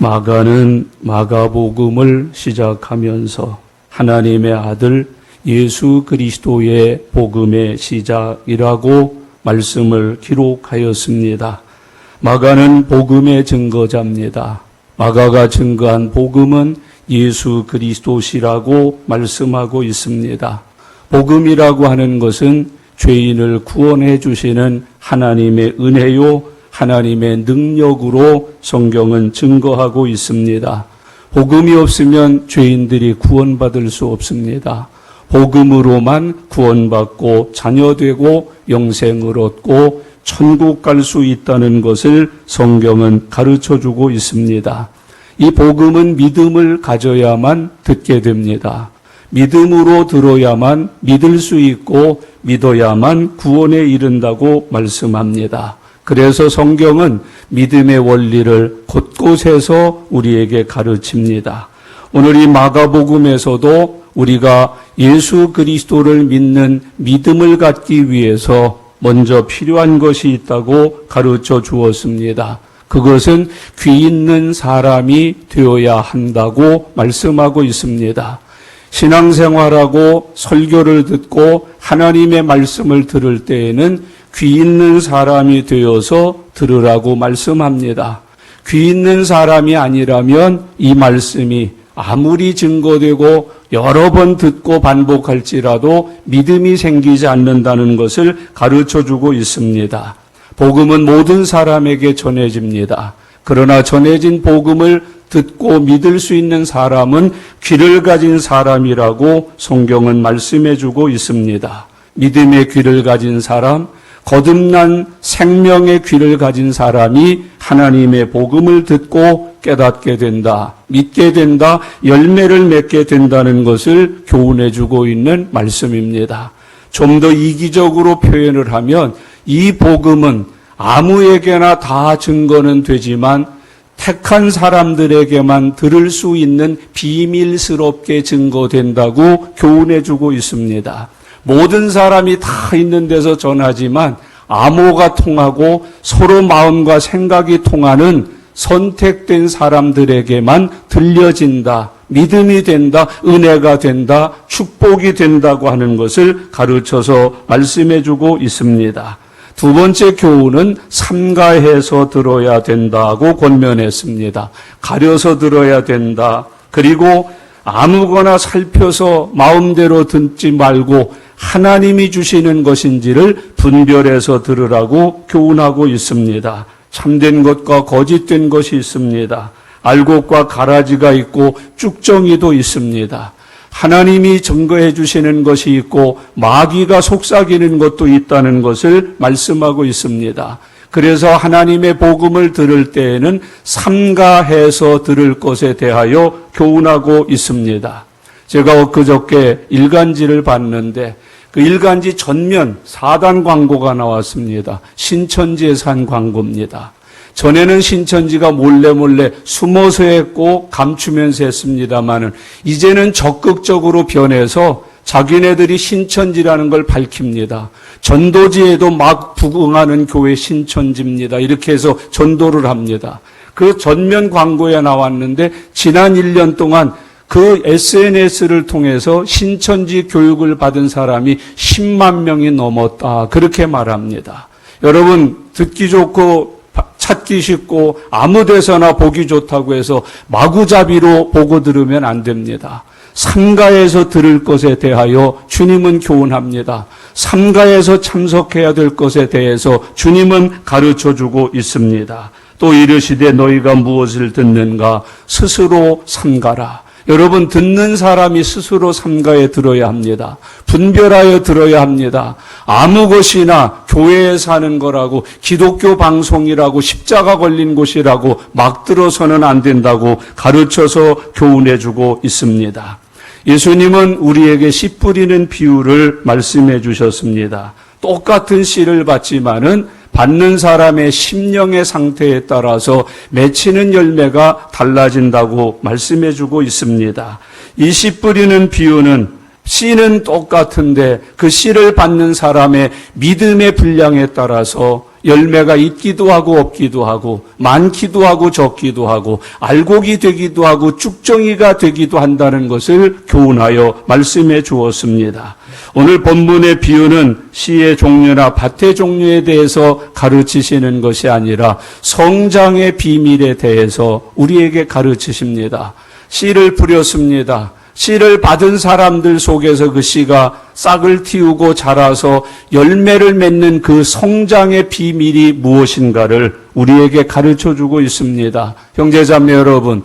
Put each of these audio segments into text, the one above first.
마가는 마가복음을 시작하면서 하나님의 아들 예수 그리스도의 복음의 시작이라고 말씀을 기록하였습니다. 마가는 복음의 증거자입니다. 마가가 증거한 복음은 예수 그리스도시라고 말씀하고 있습니다. 복음이라고 하는 것은 죄인을 구원해 주시는 하나님의 은혜요, 하나님의 능력으로 성경은 증거하고 있습니다. 복음이 없으면 죄인들이 구원받을 수 없습니다. 복음으로만 구원받고 자녀되고 영생을 얻고 천국 갈 수 있다는 것을 성경은 가르쳐주고 있습니다. 이 복음은 믿음을 가져야만 듣게 됩니다. 믿음으로 들어야만 믿을 수 있고 믿어야만 구원에 이른다고 말씀합니다. 그래서 성경은 믿음의 원리를 곳곳에서 우리에게 가르칩니다. 오늘 이 마가복음에서도 우리가 예수 그리스도를 믿는 믿음을 갖기 위해서 먼저 필요한 것이 있다고 가르쳐 주었습니다. 그것은 귀 있는 사람이 되어야 한다고 말씀하고 있습니다. 신앙생활하고 설교를 듣고 하나님의 말씀을 들을 때에는 귀 있는 사람이 되어서 들으라고 말씀합니다. 귀 있는 사람이 아니라면 이 말씀이 아무리 증거되고 여러 번 듣고 반복할지라도 믿음이 생기지 않는다는 것을 가르쳐주고 있습니다. 복음은 모든 사람에게 전해집니다. 그러나 전해진 복음을 듣고 믿을 수 있는 사람은 귀를 가진 사람이라고 성경은 말씀해주고 있습니다. 믿음의 귀를 가진 사람, 거듭난 생명의 귀를 가진 사람이 하나님의 복음을 듣고 깨닫게 된다, 믿게 된다, 열매를 맺게 된다는 것을 교훈해주고 있는 말씀입니다. 좀 더 이기적으로 표현을 하면 이 복음은 아무에게나 다 증거는 되지만 택한 사람들에게만 들을 수 있는 비밀스럽게 증거된다고 교훈해주고 있습니다. 모든 사람이 다 있는 데서 전하지만 암호가 통하고 서로 마음과 생각이 통하는 선택된 사람들에게만 들려진다, 믿음이 된다, 은혜가 된다, 축복이 된다고 하는 것을 가르쳐서 말씀해주고 있습니다. 두 번째 교훈은 삼가해서 들어야 된다고 권면했습니다. 가려서 들어야 된다. 그리고 아무거나 살펴서 마음대로 듣지 말고 하나님이 주시는 것인지를 분별해서 들으라고 교훈하고 있습니다. 참된 것과 거짓된 것이 있습니다. 알곡과 가라지가 있고 쭉정이도 있습니다. 하나님이 증거해 주시는 것이 있고 마귀가 속삭이는 것도 있다는 것을 말씀하고 있습니다. 그래서 하나님의 복음을 들을 때에는 삼가해서 들을 것에 대하여 교훈하고 있습니다. 제가 엊그저께 일간지를 봤는데 그 일간지 전면 4단 광고가 나왔습니다. 신천지에 산 광고입니다. 전에는 신천지가 몰래 숨어서 했고 감추면서 했습니다마는 이제는 적극적으로 변해서 자기네들이 신천지라는 걸 밝힙니다. 전도지에도 막 부흥하는 교회 신천지입니다. 이렇게 해서 전도를 합니다. 그 전면 광고에 나왔는데 지난 1년 동안 그 SNS를 통해서 신천지 교육을 받은 사람이 10만 명이 넘었다. 그렇게 말합니다. 여러분, 듣기 좋고 찾기 쉽고 아무 데서나 보기 좋다고 해서 마구잡이로 보고 들으면 안 됩니다. 삼가에서 들을 것에 대하여 주님은 교훈합니다. 삼가에서 참석해야 될 것에 대해서 주님은 가르쳐주고 있습니다. 또 이르시되 너희가 무엇을 듣는가 스스로 삼가라. 여러분, 듣는 사람이 스스로 삼가에 들어야 합니다. 분별하여 들어야 합니다. 아무 것이나 교회에 사는 거라고 기독교 방송이라고 십자가 걸린 곳이라고 막 들어서는 안 된다고 가르쳐서 교훈해주고 있습니다. 예수님은 우리에게 씨 뿌리는 비유를 말씀해 주셨습니다. 똑같은 씨를 받지만은 받는 사람의 심령의 상태에 따라서 맺히는 열매가 달라진다고 말씀해 주고 있습니다. 이 씨 뿌리는 비유는 씨는 똑같은데 그 씨를 받는 사람의 믿음의 분량에 따라서 열매가 있기도 하고 없기도 하고 많기도 하고 적기도 하고 알곡이 되기도 하고 쭉정이가 되기도 한다는 것을 교훈하여 말씀해 주었습니다. 오늘 본문의 비유는 씨의 종류나 밭의 종류에 대해서 가르치시는 것이 아니라 성장의 비밀에 대해서 우리에게 가르치십니다. 씨를 뿌렸습니다. 씨를 받은 사람들 속에서 그 씨가 싹을 틔우고 자라서 열매를 맺는 그 성장의 비밀이 무엇인가를 우리에게 가르쳐주고 있습니다. 형제자매 여러분,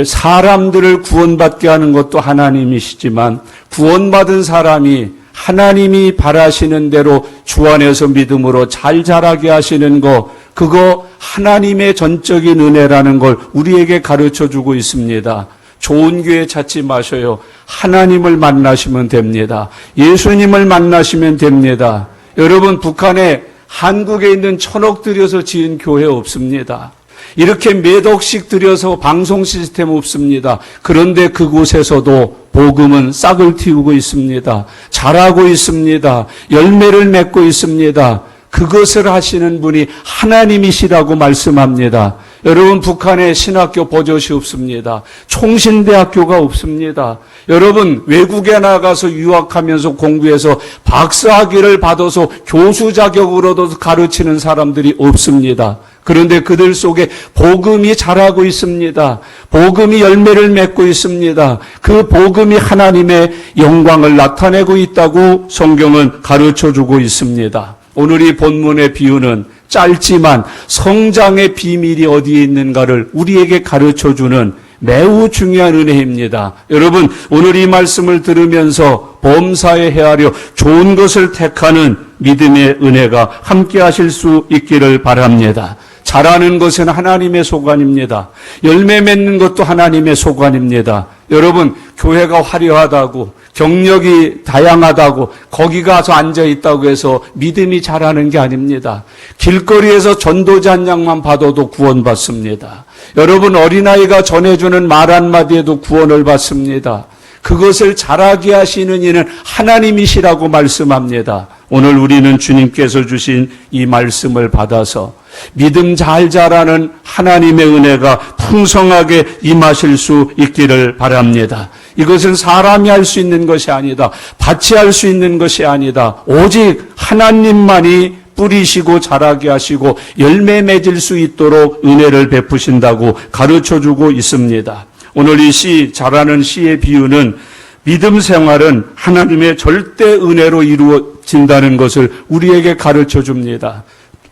사람들을 구원받게 하는 것도 하나님이시지만 구원받은 사람이 하나님이 바라시는 대로 주 안에서 믿음으로 잘 자라게 하시는 것, 그거 하나님의 전적인 은혜라는 걸 우리에게 가르쳐주고 있습니다. 좋은 교회 찾지 마셔요. 하나님을 만나시면 됩니다. 예수님을 만나시면 됩니다. 여러분, 북한에 한국에 있는 1,000억 들여서 지은 교회 없습니다. 이렇게 몇 억씩 들여서 방송 시스템 없습니다. 그런데 그곳에서도 복음은 싹을 틔우고 있습니다. 자라고 있습니다. 열매를 맺고 있습니다. 그것을 하시는 분이 하나님이시라고 말씀합니다. 여러분, 북한에 신학교 버젓이 없습니다. 총신대학교가 없습니다. 여러분, 외국에 나가서 유학하면서 공부해서 박사학위를 받아서 교수 자격으로도 가르치는 사람들이 없습니다. 그런데 그들 속에 복음이 자라고 있습니다. 복음이 열매를 맺고 있습니다. 그 복음이 하나님의 영광을 나타내고 있다고 성경은 가르쳐주고 있습니다. 오늘 이 본문의 비유는 짧지만 성장의 비밀이 어디에 있는가를 우리에게 가르쳐주는 매우 중요한 은혜입니다. 여러분, 오늘 이 말씀을 들으면서 범사에 헤아려 좋은 것을 택하는 믿음의 은혜가 함께 하실 수 있기를 바랍니다. 자라는 것은 하나님의 소관입니다. 열매 맺는 것도 하나님의 소관입니다. 여러분, 교회가 화려하다고 경력이 다양하다고 거기 가서 앉아있다고 해서 믿음이 자라는 게 아닙니다. 길거리에서 전도지 한 장만 받아도 구원받습니다. 여러분, 어린아이가 전해주는 말 한마디에도 구원을 받습니다. 그것을 자라게 하시는 이는 하나님이시라고 말씀합니다. 오늘 우리는 주님께서 주신 이 말씀을 받아서 믿음 잘 자라는 하나님의 은혜가 풍성하게 임하실 수 있기를 바랍니다. 이것은 사람이 할 수 있는 것이 아니다. 밭이 할 수 있는 것이 아니다. 오직 하나님만이 뿌리시고 자라게 하시고 열매 맺을 수 있도록 은혜를 베푸신다고 가르쳐주고 있습니다. 오늘 이 씨, 자라는 씨의 비유는 믿음 생활은 하나님의 절대 은혜로 이루어진다는 것을 우리에게 가르쳐 줍니다.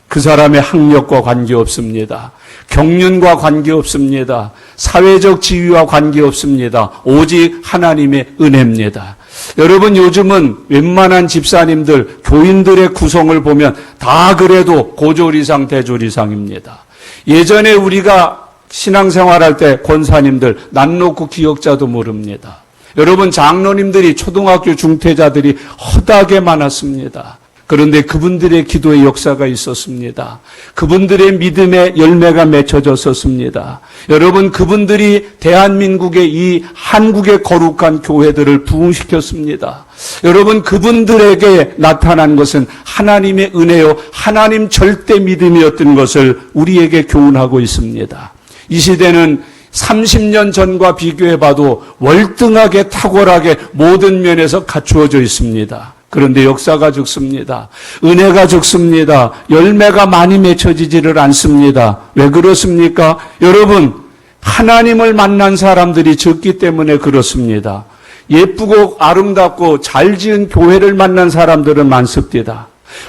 그 사람의 학력과 관계없습니다. 경륜과 관계없습니다. 사회적 지위와 관계없습니다. 오직 하나님의 은혜입니다. 여러분, 요즘은 웬만한 집사님들, 교인들의 구성을 보면 다 그래도 고졸 이상, 대졸 이상입니다. 예전에 우리가 신앙생활할 때 권사님들 난 놓고 기억자도 모릅니다. 여러분, 장로님들이 초등학교 중퇴자들이 허다하게 많았습니다. 그런데 그분들의 기도의 역사가 있었습니다. 그분들의 믿음의 열매가 맺혀졌었습니다. 여러분, 그분들이 대한민국의 이 한국의 거룩한 교회들을 부흥시켰습니다. 여러분, 그분들에게 나타난 것은 하나님의 은혜요, 하나님 절대 믿음이었던 것을 우리에게 교훈하고 있습니다. 이 시대는 30년 전과 비교해봐도 월등하게 탁월하게 모든 면에서 갖추어져 있습니다. 그런데 역사가 적습니다. 은혜가 적습니다. 열매가 많이 맺혀지지를 않습니다. 왜 그렇습니까? 여러분, 하나님을 만난 사람들이 적기 때문에 그렇습니다. 예쁘고 아름답고 잘 지은 교회를 만난 사람들은 많습니다.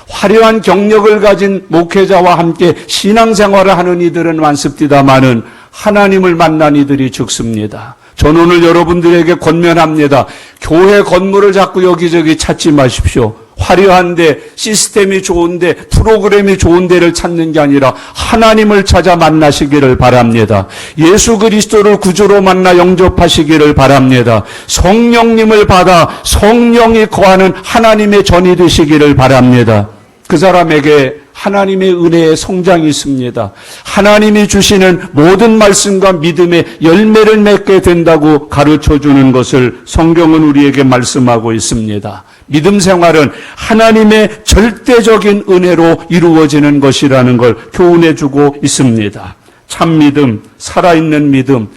화려한 경력을 가진 목회자와 함께 신앙생활을 하는 이들은 많습니다마는 하나님을 만난 이들이 적습니다. 저는 오늘 여러분들에게 권면합니다. 교회 건물을 자꾸 여기저기 찾지 마십시오. 화려한데, 시스템이 좋은데, 프로그램이 좋은 데를 찾는 게 아니라 하나님을 찾아 만나시기를 바랍니다. 예수 그리스도를 구주로 만나 영접하시기를 바랍니다. 성령님을 받아 성령이 거하는 하나님의 전이 되시기를 바랍니다. 그 사람에게 하나님의 은혜의 성장이 있습니다. 하나님이 주시는 모든 말씀과 믿음의 열매를 맺게 된다고 가르쳐주는 것을 성경은 우리에게 말씀하고 있습니다. 믿음 생활은 하나님의 절대적인 은혜로 이루어지는 것이라는 걸 교훈해주고 있습니다. 참 믿음, 살아있는 믿음,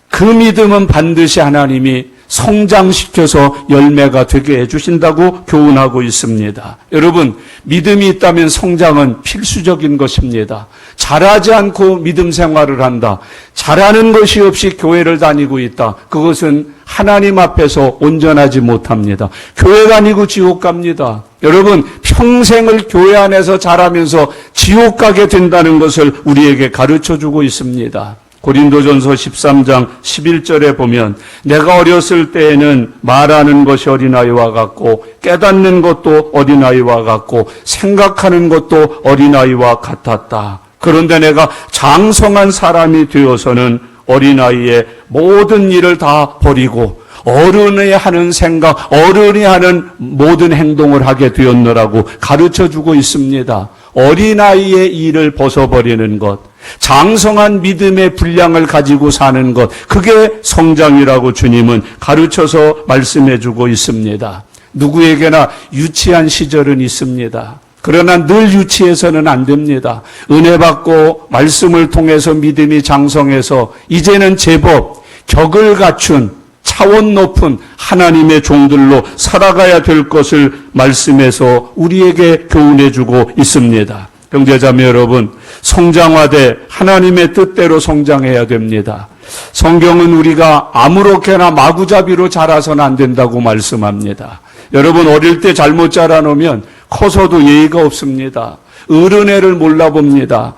그 믿음은 반드시 하나님이 성장시켜서 열매가 되게 해주신다고 교훈하고 있습니다. 여러분, 믿음이 있다면 성장은 필수적인 것입니다. 잘하지 않고 믿음 생활을 한다. 잘하는 것이 없이 교회를 다니고 있다. 그것은 하나님 앞에서 온전하지 못합니다. 교회 다니고 지옥 갑니다. 여러분, 평생을 교회 안에서 자라면서 지옥 가게 된다는 것을 우리에게 가르쳐주고 있습니다. 고린도전서 13장 11절에 보면 내가 어렸을 때에는 말하는 것이 어린아이와 같고 깨닫는 것도 어린아이와 같고 생각하는 것도 어린아이와 같았다. 그런데 내가 장성한 사람이 되어서는 어린아이의 모든 일을 다 버리고 어른이 하는 생각, 어른이 하는 모든 행동을 하게 되었노라고 가르쳐주고 있습니다. 어린아이의 일을 벗어버리는 것, 장성한 믿음의 분량을 가지고 사는 것, 그게 성장이라고 주님은 가르쳐서 말씀해주고 있습니다. 누구에게나 유치한 시절은 있습니다. 그러나 늘 유치해서는 안 됩니다. 은혜 받고 말씀을 통해서 믿음이 장성해서 이제는 제법 격을 갖춘 차원 높은 하나님의 종들로 살아가야 될 것을 말씀해서 우리에게 교훈해주고 있습니다. 형제자매 여러분, 성장하되 하나님의 뜻대로 성장해야 됩니다. 성경은 우리가 아무렇게나 마구잡이로 자라서는 안 된다고 말씀합니다. 여러분, 어릴 때 잘못 자라놓으면 커서도 예의가 없습니다. 어른애를 몰라봅니다.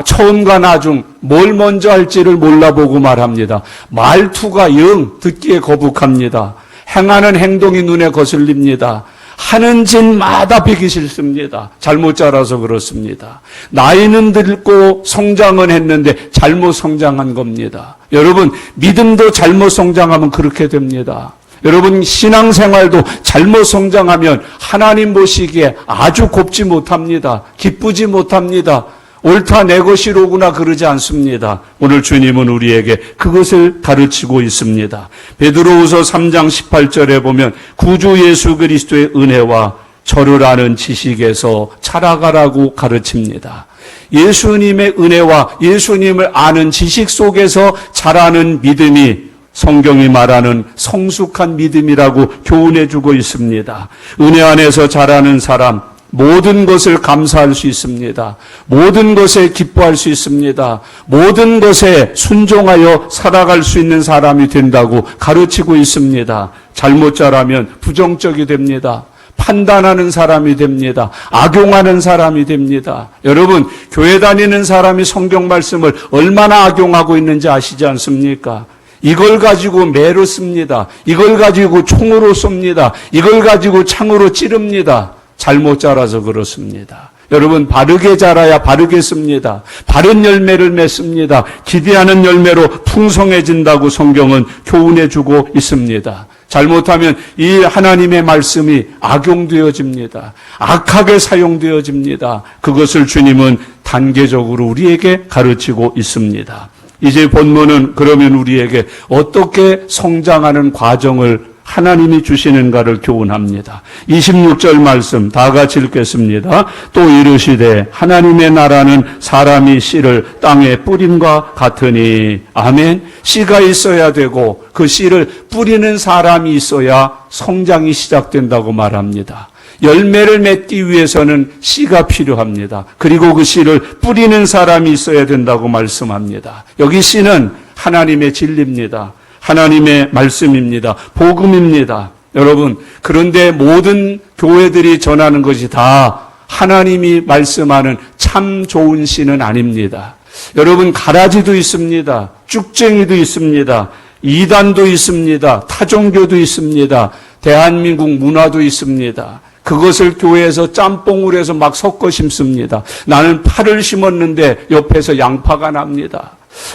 처음과 나중 뭘 먼저 할지를 몰라보고 말합니다. 말투가 영 듣기에 거북합니다. 행하는 행동이 눈에 거슬립니다. 하는 짓마다 배기 싫습니다. 잘못 자라서 그렇습니다. 나이는 들고 성장은 했는데 잘못 성장한 겁니다. 여러분, 믿음도 잘못 성장하면 그렇게 됩니다. 여러분, 신앙생활도 잘못 성장하면 하나님 보시기에 아주 곱지 못합니다. 기쁘지 못합니다. 옳다 내 것이로구나 그러지 않습니다. 오늘 주님은 우리에게 그것을 가르치고 있습니다. 베드로후서 3장 18절에 보면 구주 예수 그리스도의 은혜와 저를 아는 지식에서 자라가라고 가르칩니다. 예수님의 은혜와 예수님을 아는 지식 속에서 자라는 믿음이 성경이 말하는 성숙한 믿음이라고 교훈해주고 있습니다. 은혜 안에서 자라는 사람, 모든 것을 감사할 수 있습니다. 모든 것에 기뻐할 수 있습니다. 모든 것에 순종하여 살아갈 수 있는 사람이 된다고 가르치고 있습니다. 잘못 자라면 부정적이 됩니다. 판단하는 사람이 됩니다. 악용하는 사람이 됩니다. 여러분, 교회 다니는 사람이 성경 말씀을 얼마나 악용하고 있는지 아시지 않습니까? 이걸 가지고 매로 씁니다. 이걸 가지고 총으로 쏩니다. 이걸 가지고 창으로 찌릅니다. 잘못 자라서 그렇습니다. 여러분, 바르게 자라야 바르게 씁니다. 바른 열매를 맺습니다. 기대하는 열매로 풍성해진다고 성경은 교훈해주고 있습니다. 잘못하면 이 하나님의 말씀이 악용되어집니다. 악하게 사용되어집니다. 그것을 주님은 단계적으로 우리에게 가르치고 있습니다. 이제 본문은 그러면 우리에게 어떻게 성장하는 과정을 하나님이 주시는가를 교훈합니다. 26절 말씀 다 같이 읽겠습니다. 또 이르시되 하나님의 나라는 사람이 씨를 땅에 뿌림과 같으니. 아멘. 씨가 있어야 되고 그 씨를 뿌리는 사람이 있어야 성장이 시작된다고 말합니다. 열매를 맺기 위해서는 씨가 필요합니다. 그리고 그 씨를 뿌리는 사람이 있어야 된다고 말씀합니다. 여기 씨는 하나님의 진리입니다. 하나님의 말씀입니다. 복음입니다. 여러분, 그런데 모든 교회들이 전하는 것이 다 하나님이 말씀하는 참 좋은 씨는 아닙니다. 여러분, 가라지도 있습니다. 쭉쟁이도 있습니다. 이단도 있습니다. 타종교도 있습니다. 대한민국 문화도 있습니다. 그것을 교회에서 짬뽕을 해서 막 섞어 심습니다. 나는 파를 심었는데 옆에서 양파가 납니다.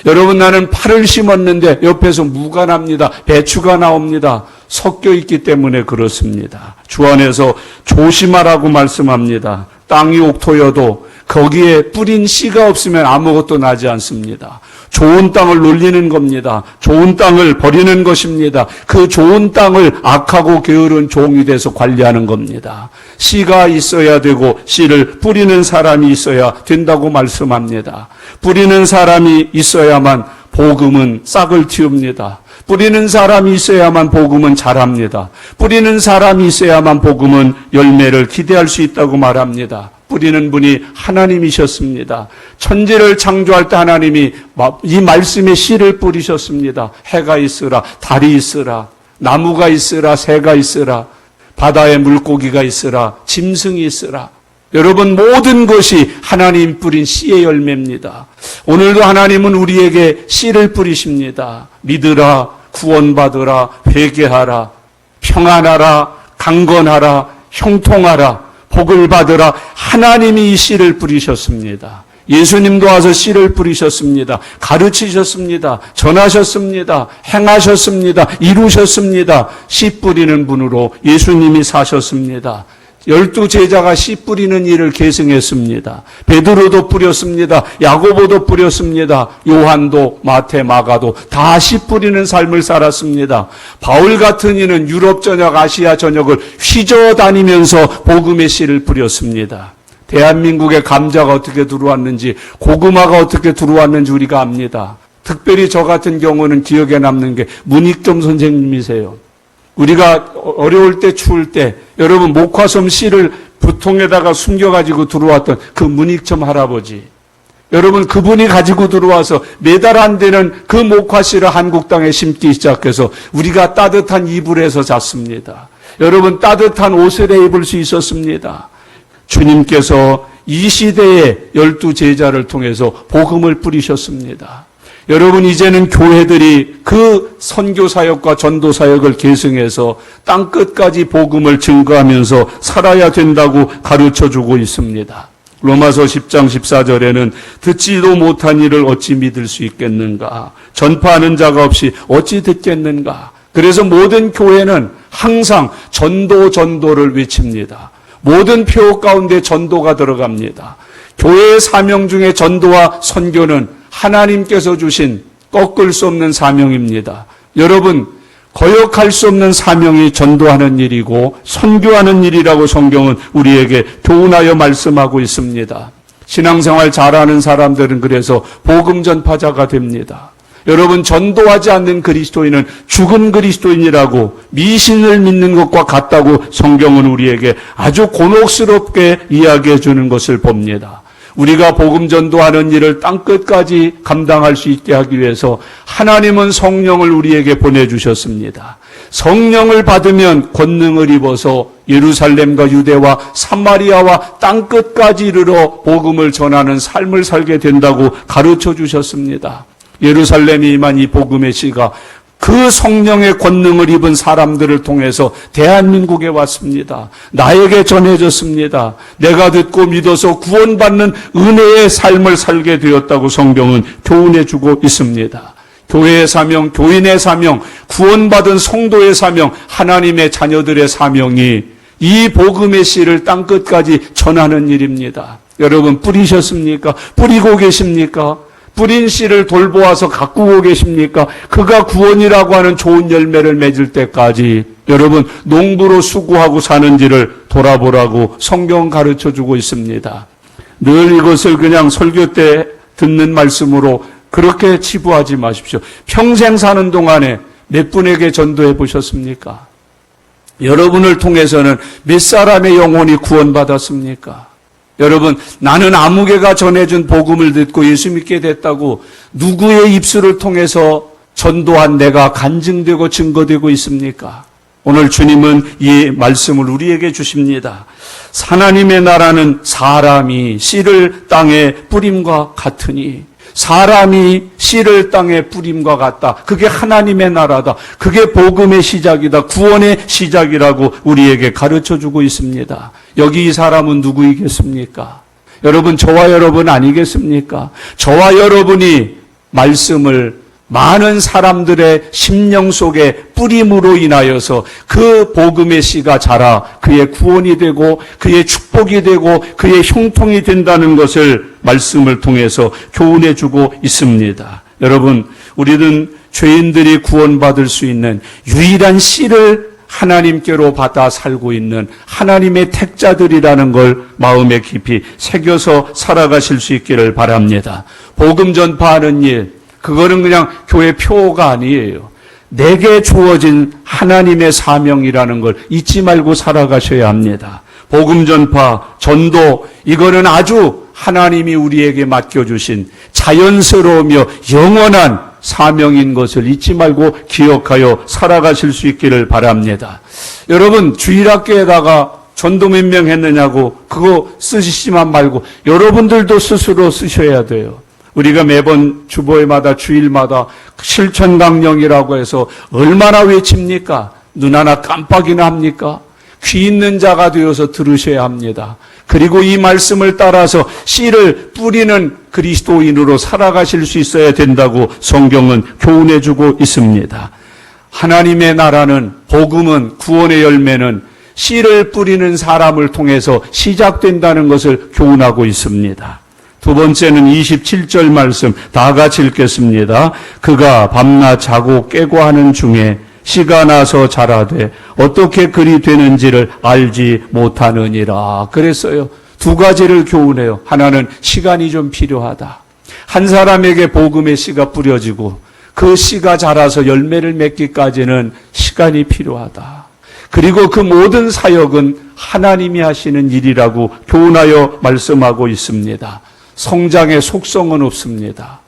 여러분, 나는 파를 심었는데 옆에서 무가 납니다. 배추가 나옵니다. 섞여 있기 때문에 그렇습니다. 주 안에서 조심하라고 말씀합니다. 땅이 옥토여도 거기에 뿌린 씨가 없으면 아무것도 나지 않습니다. 좋은 땅을 놀리는 겁니다. 좋은 땅을 버리는 것입니다. 그 좋은 땅을 악하고 게으른 종이 돼서 관리하는 겁니다. 씨가 있어야 되고 씨를 뿌리는 사람이 있어야 된다고 말씀합니다. 뿌리는 사람이 있어야만 복음은 싹을 틔웁니다. 뿌리는 사람이 있어야만 복음은 자랍니다. 뿌리는 사람이 있어야만 복음은 열매를 기대할 수 있다고 말합니다. 뿌리는 분이 하나님이셨습니다. 천지를 창조할 때 하나님이 이 말씀의 씨를 뿌리셨습니다. 해가 있으라, 달이 있으라, 나무가 있으라, 새가 있으라, 바다에 물고기가 있으라, 짐승이 있으라. 여러분, 모든 것이 하나님 뿌린 씨의 열매입니다. 오늘도 하나님은 우리에게 씨를 뿌리십니다. 믿으라, 구원받으라, 회개하라, 평안하라, 강건하라, 형통하라, 복을 받으라. 하나님이 이 씨를 뿌리셨습니다. 예수님도 와서 씨를 뿌리셨습니다. 가르치셨습니다. 전하셨습니다. 행하셨습니다. 이루셨습니다. 씨 뿌리는 분으로 예수님이 사셨습니다. 12 제자가 씨 뿌리는 일을 계승했습니다. 베드로도 뿌렸습니다. 야고보도 뿌렸습니다. 요한도, 마태, 마가도 다 씨 뿌리는 삶을 살았습니다. 바울 같은 이는 유럽 전역, 아시아 전역을 휘저다니면서 복음의 씨를 뿌렸습니다. 대한민국에 감자가 어떻게 들어왔는지, 고구마가 어떻게 들어왔는지 우리가 압니다. 특별히 저 같은 경우는 기억에 남는 게 문익점 선생님이세요. 우리가 어려울 때, 추울 때, 여러분, 목화솜 씨를 부통에다가 숨겨가지고 들어왔던 그 문익점 할아버지. 여러분, 그분이 가지고 들어와서 매달 안 되는 그 목화씨를 한국 땅에 심기 시작해서 우리가 따뜻한 이불에서 잤습니다. 여러분, 따뜻한 옷을 입을 수 있었습니다. 주님께서 이 시대에 12 제자를 통해서 복음을 뿌리셨습니다. 여러분, 이제는 교회들이 그 선교 사역과 전도 사역을 계승해서 땅 끝까지 복음을 증거하면서 살아야 된다고 가르쳐주고 있습니다. 로마서 10장 14절에는 듣지도 못한 일을 어찌 믿을 수 있겠는가? 전파하는 자가 없이 어찌 듣겠는가? 그래서 모든 교회는 항상 전도를 외칩니다. 모든 표 가운데 전도가 들어갑니다. 교회의 사명 중에 전도와 선교는 하나님께서 주신 꺾을 수 없는 사명입니다. 여러분, 거역할 수 없는 사명이 전도하는 일이고 선교하는 일이라고 성경은 우리에게 교훈하여 말씀하고 있습니다. 신앙생활 잘하는 사람들은 그래서 복음 전파자가 됩니다. 여러분, 전도하지 않는 그리스도인은 죽은 그리스도인이라고 미신을 믿는 것과 같다고 성경은 우리에게 아주 곤혹스럽게 이야기해 주는 것을 봅니다. 우리가 복음 전도하는 일을 땅끝까지 감당할 수 있게 하기 위해서 하나님은 성령을 우리에게 보내주셨습니다. 성령을 받으면 권능을 입어서 예루살렘과 유대와 사마리아와 땅끝까지 이르러 복음을 전하는 삶을 살게 된다고 가르쳐 주셨습니다. 예루살렘에 임한 이 복음의 씨가 그 성령의 권능을 입은 사람들을 통해서 대한민국에 왔습니다. 나에게 전해졌습니다. 내가 듣고 믿어서 구원받는 은혜의 삶을 살게 되었다고 성경은 교훈해 주고 있습니다. 교회의 사명, 교인의 사명, 구원받은 성도의 사명, 하나님의 자녀들의 사명이 이 복음의 씨를 땅끝까지 전하는 일입니다. 여러분, 뿌리셨습니까? 뿌리고 계십니까? 뿌린 씨를 돌보아서 가꾸고 계십니까? 그가 구원이라고 하는 좋은 열매를 맺을 때까지 여러분, 농부로 수고하고 사는지를 돌아보라고 성경 가르쳐주고 있습니다. 늘 이것을 그냥 설교 때 듣는 말씀으로 그렇게 치부하지 마십시오. 평생 사는 동안에 몇 분에게 전도해 보셨습니까? 여러분을 통해서는 몇 사람의 영혼이 구원받았습니까? 여러분, 나는 아무개가 전해준 복음을 듣고 예수 믿게 됐다고 누구의 입술을 통해서 전도한 내가 간증되고 증거되고 있습니까? 오늘 주님은 이 말씀을 우리에게 주십니다. 하나님의 나라는 사람이 씨를 땅에 뿌림과 같으니, 사람이 씨를 땅에 뿌림과 같다. 그게 하나님의 나라다. 그게 복음의 시작이다. 구원의 시작이라고 우리에게 가르쳐주고 있습니다. 여기 이 사람은 누구이겠습니까? 여러분, 저와 여러분 아니겠습니까? 저와 여러분이 말씀을 많은 사람들의 심령 속에 뿌림으로 인하여서 그 복음의 씨가 자라 그의 구원이 되고 그의 축복이 되고 그의 형통이 된다는 것을 말씀을 통해서 교훈해 주고 있습니다. 여러분, 우리는 죄인들이 구원받을 수 있는 유일한 씨를 하나님께로 받아 살고 있는 하나님의 택자들이라는 걸 마음에 깊이 새겨서 살아가실 수 있기를 바랍니다. 복음 전파하는 일, 그거는 그냥 교회 표어가 아니에요. 내게 주어진 하나님의 사명이라는 걸 잊지 말고 살아가셔야 합니다. 복음 전파, 전도, 이거는 아주 하나님이 우리에게 맡겨주신 자연스러우며 영원한 사명인 것을 잊지 말고 기억하여 살아가실 수 있기를 바랍니다. 여러분, 주일학교에다가 전도 몇 명 했느냐고 그거 쓰시지만 말고 여러분들도 스스로 쓰셔야 돼요. 우리가 매번 주보회마다 주일마다 실천강령이라고 해서 얼마나 외칩니까? 눈 하나 깜빡이나 합니까? 귀 있는 자가 되어서 들으셔야 합니다. 그리고 이 말씀을 따라서 씨를 뿌리는 그리스도인으로 살아가실 수 있어야 된다고 성경은 교훈해 주고 있습니다. 하나님의 나라는, 복음은, 구원의 열매는 씨를 뿌리는 사람을 통해서 시작된다는 것을 교훈하고 있습니다. 두 번째는 27절 말씀 다 같이 읽겠습니다. 그가 밤낮 자고 깨고 하는 중에 씨가 나서 자라되 어떻게 그리 되는지를 알지 못하느니라. 그랬어요. 두 가지를 교훈해요. 하나는 시간이 좀 필요하다. 한 사람에게 복음의 씨가 뿌려지고 그 씨가 자라서 열매를 맺기까지는 시간이 필요하다. 그리고 그 모든 사역은 하나님이 하시는 일이라고 교훈하여 말씀하고 있습니다. 성장의 속성은 없습니다.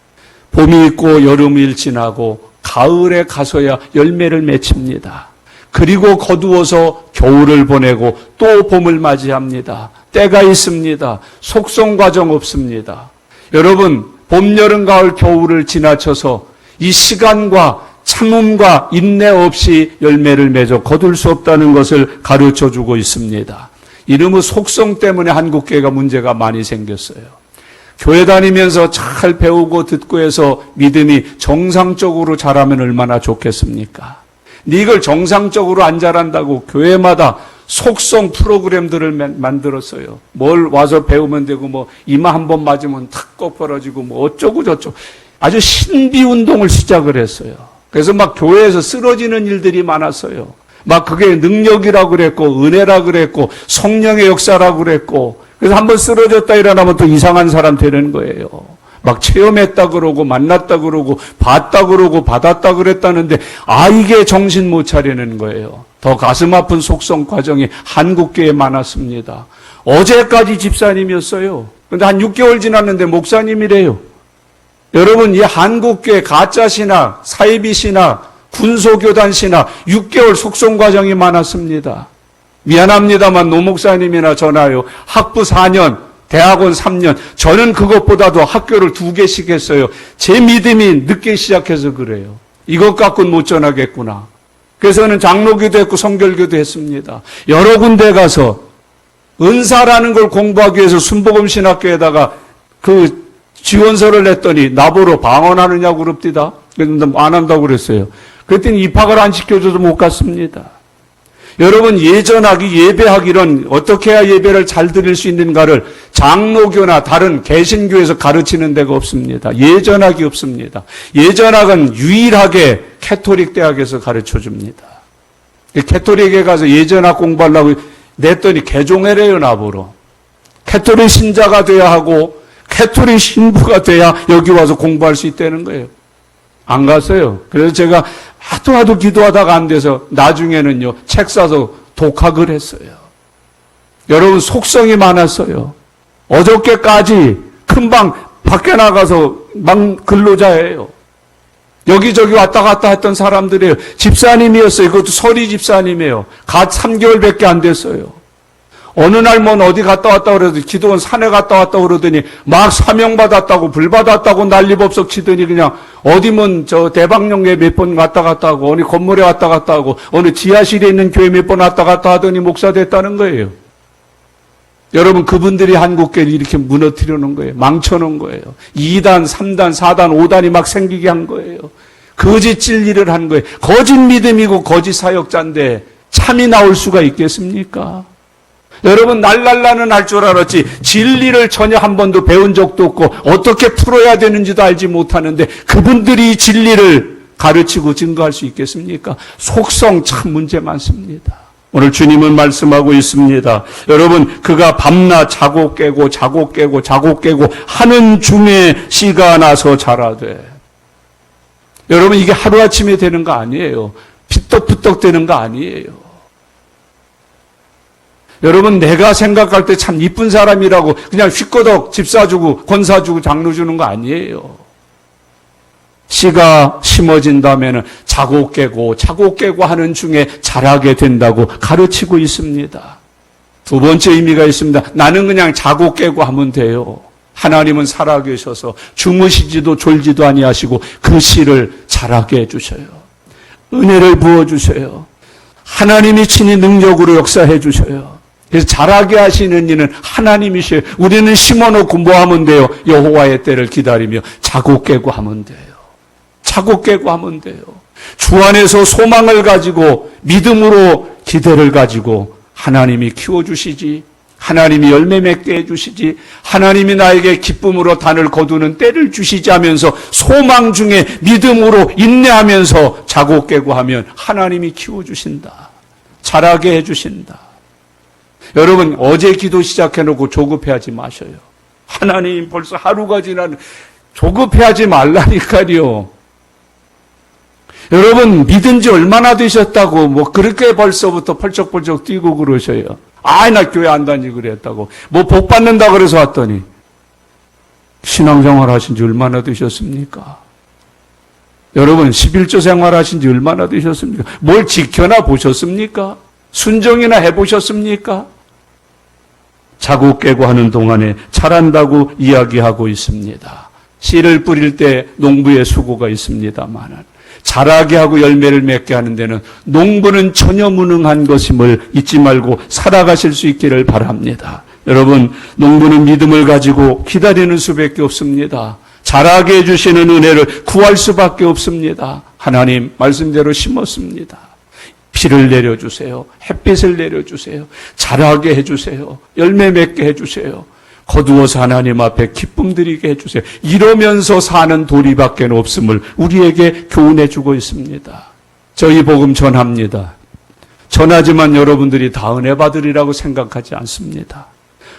봄이 있고 여름이 지나고 가을에 가서야 열매를 맺힙니다. 그리고 거두어서 겨울을 보내고 또 봄을 맞이합니다. 때가 있습니다. 속성 과정 없습니다. 여러분, 봄, 여름, 가을, 겨울을 지나쳐서 이 시간과 참음과 인내 없이 열매를 맺어 거둘 수 없다는 것을 가르쳐주고 있습니다. 이름의 속성 때문에 한국교회가 문제가 많이 생겼어요. 교회 다니면서 잘 배우고 듣고 해서 믿음이 정상적으로 자라면 얼마나 좋겠습니까? 근데 이걸 정상적으로 안 자란다고 교회마다 속성 프로그램들을 만들었어요. 뭘 와서 배우면 되고 뭐 이마 한 번 맞으면 탁 꺼부러지고 뭐 어쩌고 저쩌고 아주 신비 운동을 시작을 했어요. 그래서 막 교회에서 쓰러지는 일들이 많았어요. 막 그게 능력이라고 그랬고 은혜라고 그랬고 성령의 역사라고 그랬고 그래서 한번 쓰러졌다 일어나면 또 이상한 사람 되는 거예요. 막 체험했다 그러고 만났다 그러고 봤다 그러고 받았다 그랬다는데 이게 정신 못 차리는 거예요. 더 가슴 아픈 속성 과정이 한국교회에 많았습니다. 어제까지 집사님이었어요. 근데 한 6개월 지났는데 목사님이래요. 여러분, 이 한국교회 가짜 신학, 사이비 신학, 군소교단 신학 6개월 속성 과정이 많았습니다. 미안합니다만 노 목사님이나 저나요. 학부 4년, 대학원 3년. 저는 그것보다도 학교를 2개씩 했어요. 제 믿음이 늦게 시작해서 그래요. 이것 갖고는 못 전하겠구나. 그래서 저는 장로교도 했고 성결교도 했습니다. 여러 군데 가서 은사라는 걸 공부하기 위해서 순복음신학교에다가 그 지원서를 냈더니 나보러 방언하느냐고 그럽디다. 그런데 안 한다고 그랬어요. 그랬더니 입학을 안 시켜줘도 못 갔습니다. 여러분, 예전하기, 예배하기는 어떻게 해야 예배를 잘 드릴 수 있는가를 장로교나 다른 개신교에서 가르치는 데가 없습니다. 예전학이 없습니다. 예전학은 유일하게 캐토릭 대학에서 가르쳐줍니다. 캐토릭에 가서 예전학 공부하려고 냈더니 개종해래요, 나보러. 캐토릭 신자가 돼야 하고 캐토릭 신부가 돼야 여기 와서 공부할 수 있다는 거예요. 안 갔어요. 그래서 제가 하도 기도하다가 안 돼서 나중에는요, 책 사서 독학을 했어요. 여러분, 속성이 많았어요. 어저께까지 금방 밖에 나가서 막 근로자예요. 여기저기 왔다 갔다 했던 사람들이에요. 집사님이었어요. 그것도 서리 집사님이에요. 갓 3개월밖에 안 됐어요. 어느 날 어디 갔다 왔다 그러더니 기도원 산에 갔다 왔다 그러더니 막 사명 받았다고 불 받았다고 난리법석 치더니 그냥 어디면 저 대방령에 몇 번 왔다 갔다 하고 어느 건물에 왔다 갔다 하고 어느 지하실에 있는 교회 몇 번 왔다 갔다 하더니 목사 됐다는 거예요. 여러분, 그분들이 한국교회를 이렇게 무너뜨려 놓은 거예요. 망쳐 놓은 거예요. 2단, 3단, 4단, 5단이 막 생기게 한 거예요. 거짓 진리를 한 거예요. 거짓 믿음이고 거짓 사역자인데 참이 나올 수가 있겠습니까? 여러분, 날날라는 할 줄 알았지 진리를 전혀 한 번도 배운 적도 없고 어떻게 풀어야 되는지도 알지 못하는데 그분들이 진리를 가르치고 증거할 수 있겠습니까? 속성 참 문제 많습니다. 오늘 주님은 말씀하고 있습니다. 여러분, 그가 밤낮 자고 깨고 자고 깨고 자고 깨고 하는 중에 씨가 나서 자라되. 여러분, 이게 하루아침에 되는 거 아니에요. 피떡피떡 되는 거 아니에요. 여러분, 내가 생각할 때 참 이쁜 사람이라고 그냥 휘꺼덕 집 사주고 권 사주고 장로 주는 거 아니에요. 씨가 심어진다면 자고 깨고 하는 중에 자라게 된다고 가르치고 있습니다. 두 번째 의미가 있습니다. 나는 그냥 자고 깨고 하면 돼요. 하나님은 살아계셔서 주무시지도 졸지도 아니하시고 그 씨를 자라게 해주셔요. 은혜를 부어주셔요. 하나님이 친히 능력으로 역사해 주셔요. 그래서 자라게 하시는 이는 하나님이셔요. 우리는 심어놓고 뭐 하면 돼요? 여호와의 때를 기다리며 자고 깨고 하면 돼요. 자고 깨고 하면 돼요. 주 안에서 소망을 가지고 믿음으로 기대를 가지고 하나님이 키워주시지, 하나님이 열매 맺게 해주시지, 하나님이 나에게 기쁨으로 단을 거두는 때를 주시지 하면서 소망 중에 믿음으로 인내하면서 자고 깨고 하면 하나님이 키워주신다. 자라게 해주신다. 여러분, 어제 기도 시작해놓고 조급해하지 마셔요. 하나님 벌써 하루가 지났는데 조급해하지 말라니까요. 여러분, 믿은 지 얼마나 되셨다고 뭐 그렇게 벌써부터 펄쩍펄쩍 뛰고 그러셔요. 나 교회 안 다니고 그랬다고. 뭐 복 받는다 그래서 왔더니 신앙생활 하신 지 얼마나 되셨습니까? 여러분, 11조 생활 하신 지 얼마나 되셨습니까? 뭘 지켜나 보셨습니까? 순종이나 해보셨습니까? 자고 깨고 하는 동안에 자란다고 이야기하고 있습니다. 씨를 뿌릴 때 농부의 수고가 있습니다만 자라게 하고 열매를 맺게 하는 데는 농부는 전혀 무능한 것임을 잊지 말고 살아가실 수 있기를 바랍니다. 여러분, 농부는 믿음을 가지고 기다리는 수밖에 없습니다. 자라게 해주시는 은혜를 구할 수밖에 없습니다. 하나님 말씀대로 심었습니다. 비를 내려주세요. 햇빛을 내려주세요. 자라게 해주세요. 열매 맺게 해주세요. 거두어서 하나님 앞에 기쁨 드리게 해주세요. 이러면서 사는 도리밖에 없음을 우리에게 교훈해 주고 있습니다. 저희 복음 전합니다. 전하지만 여러분들이 다 은혜 받으리라고 생각하지 않습니다.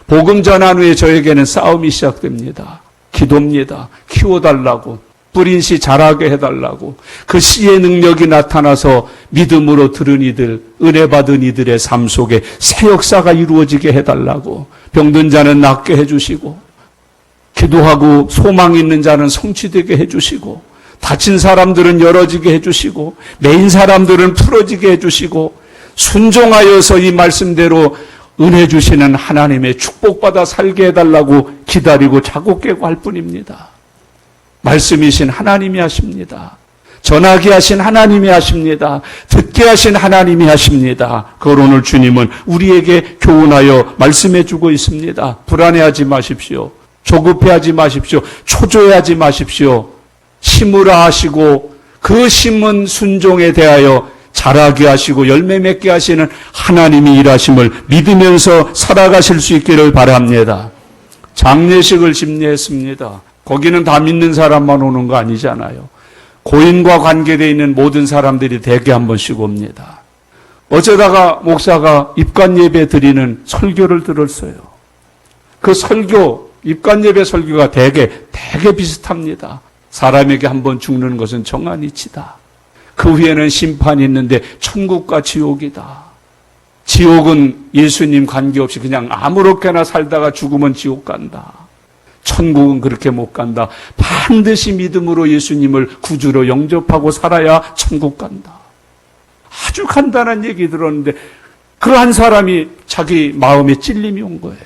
복음 전한 후에 저에게는 싸움이 시작됩니다. 기도입니다. 키워달라고. 뿌린 씨 자라게 해달라고. 그 씨의 능력이 나타나서 믿음으로 들은 이들, 은혜 받은 이들의 삶 속에 새 역사가 이루어지게 해달라고. 병든 자는 낫게 해주시고, 기도하고 소망 있는 자는 성취되게 해주시고, 다친 사람들은 열어지게 해주시고, 매인 사람들은 풀어지게 해주시고, 순종하여서 이 말씀대로 은혜 주시는 하나님의 축복받아 살게 해달라고 기다리고 자고 깨고 할 뿐입니다. 말씀이신 하나님이 하십니다. 전하게 하신 하나님이 하십니다. 듣게 하신 하나님이 하십니다. 그걸 오늘 주님은 우리에게 교훈하여 말씀해 주고 있습니다. 불안해하지 마십시오. 조급해하지 마십시오. 초조해하지 마십시오. 심으라 하시고 그 심은 순종에 대하여 자라게 하시고 열매 맺게 하시는 하나님이 일하심을 믿으면서 살아가실 수 있기를 바랍니다. 장례식을 집례했습니다. 거기는 다 믿는 사람만 오는 거 아니잖아요. 고인과 관계되어 있는 모든 사람들이 대개 한 번씩 옵니다. 어쩌다가 목사가 입관 예배 드리는 설교를 들었어요. 그 설교, 입관 예배 설교가 대개 비슷합니다. 사람에게 한 번 죽는 것은 정한이치다. 그 후에는 심판이 있는데 천국과 지옥이다. 지옥은 예수님 관계없이 그냥 아무렇게나 살다가 죽으면 지옥 간다. 천국은 그렇게 못 간다. 반드시 믿음으로 예수님을 구주로 영접하고 살아야 천국 간다. 아주 간단한 얘기 들었는데 그러한 사람이 자기 마음에 찔림이 온 거예요.